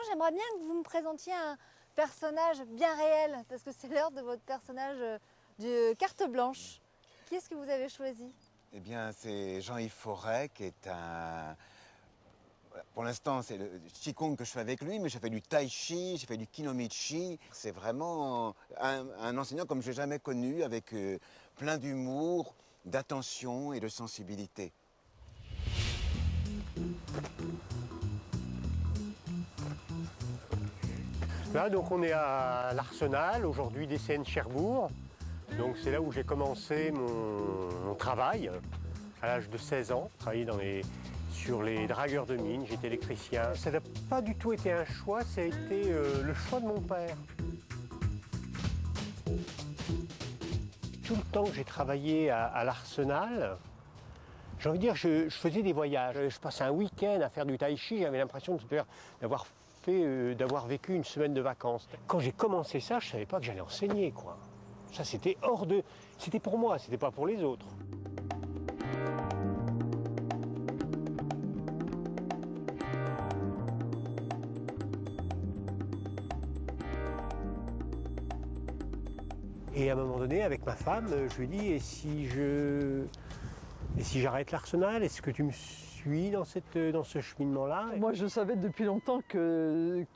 j'aimerais bien que vous me présentiez un personnage bien réel, parce que c'est l'heure de votre personnage de carte blanche. Qui est-ce que vous avez choisi? Eh bien, c'est Jean-Yves Forêt qui est un... Pour l'instant, c'est le Qigong que je fais avec lui, mais j'ai fait du Tai Chi, j'ai fait du Kinomichi. C'est vraiment un enseignant comme je n'ai jamais connu, avec plein d'humour, d'attention et de sensibilité. Là, donc, on est à l'Arsenal, aujourd'hui DCN Cherbourg. Donc, c'est là où j'ai commencé mon travail, à l'âge de 16 ans, travailler sur les dragueurs de mines, j'étais électricien. Ça n'a pas du tout été un choix, ça a été le choix de mon père. Tout le temps que j'ai travaillé à l'Arsenal, j'ai envie de dire, je faisais des voyages. Je passais un week-end à faire du tai chi, j'avais l'impression d'avoir vécu une semaine de vacances. Quand j'ai commencé ça, je ne savais pas que j'allais enseigner, quoi. Ça, c'était c'était pour moi, c'était pas pour les autres. Et à un moment donné, avec ma femme, je lui ai dit, et si j'arrête l'Arsenal, est-ce que tu me suis dans ce cheminement-là? Moi, je savais depuis longtemps que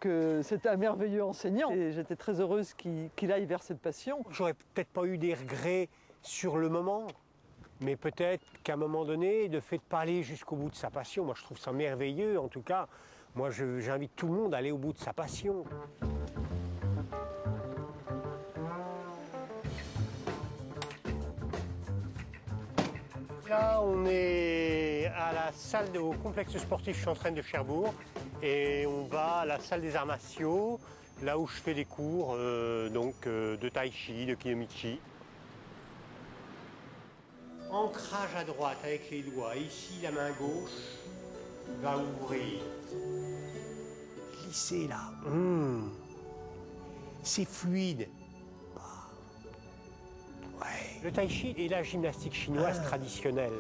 c'était un merveilleux enseignant. Et j'étais très heureuse qu'il aille vers cette passion. J'aurais peut-être pas eu des regrets sur le moment, mais peut-être qu'à un moment donné, le fait de pas aller jusqu'au bout de sa passion, moi je trouve ça merveilleux. En tout cas, moi j'invite tout le monde à aller au bout de sa passion. Là, on est à la salle au complexe sportif Chantraine de Cherbourg et on va à la salle des arts martiaux, là où je fais des cours de tai chi, de kinomichi. Ancrage à droite avec les doigts. Ici, la main gauche va ouvrir. Glisser là. C'est fluide. Ouais. Le tai chi est la gymnastique chinoise traditionnelle.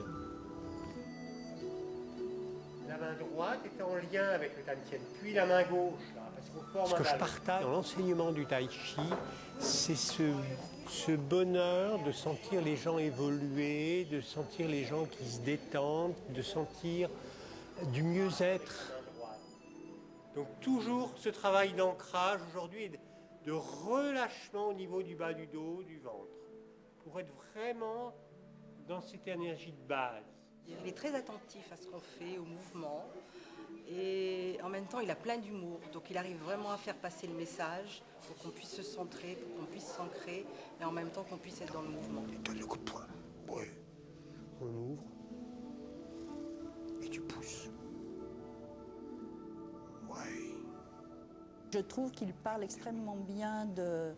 La main droite est en lien avec le Tantien, puis la main gauche. Là, parce qu'on forme ce que je partage dans l'enseignement du tai chi, c'est ce bonheur de sentir les gens évoluer, de sentir les gens qui se détendent, de sentir du mieux-être. Donc toujours ce travail d'ancrage aujourd'hui et de relâchement au niveau du bas du dos, du ventre, pour être vraiment dans cette énergie de base. Il est très attentif à ce qu'on fait, au mouvement, et en même temps il a plein d'humour, donc il arrive vraiment à faire passer le message pour qu'on puisse se centrer, pour qu'on puisse s'ancrer, et en même temps qu'on puisse être dans le mouvement. Et donne le coup de poing. Ouais. On ouvre et tu pousses. Ouais. Je trouve qu'il parle extrêmement bien de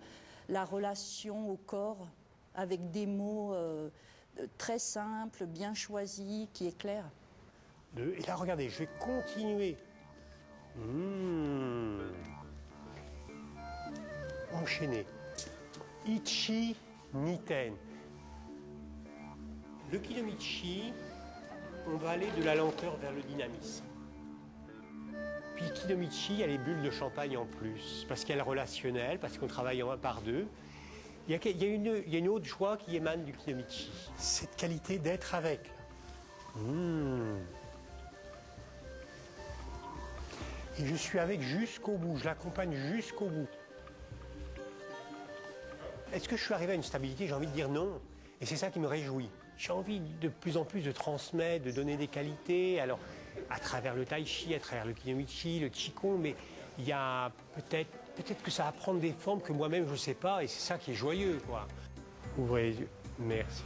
la relation au corps, avec des mots très simples, bien choisis, qui éclairent. Et là, regardez, je vais continuer. Enchaîner. Ichi Niten. Le Kinomichi, on va aller de la lenteur vers le dynamisme. Puis le Kinomichi, il y a les bulles de champagne en plus, parce qu'il y a le relationnel, parce qu'on travaille en 1 par 2. Il y a une autre joie qui émane du Kinomichi. Cette qualité d'être avec. Et je suis avec jusqu'au bout, je l'accompagne jusqu'au bout. Est-ce que je suis arrivé à une stabilité? J'ai envie de dire non. Et c'est ça qui me réjouit. J'ai envie de plus en plus de transmettre, de donner des qualités. Alors, à travers le tai chi, à travers le kinomichi, le qigong, mais il y a peut-être que ça va prendre des formes que moi-même je ne sais pas, et c'est ça qui est joyeux, quoi. Ouvrez les yeux. Merci.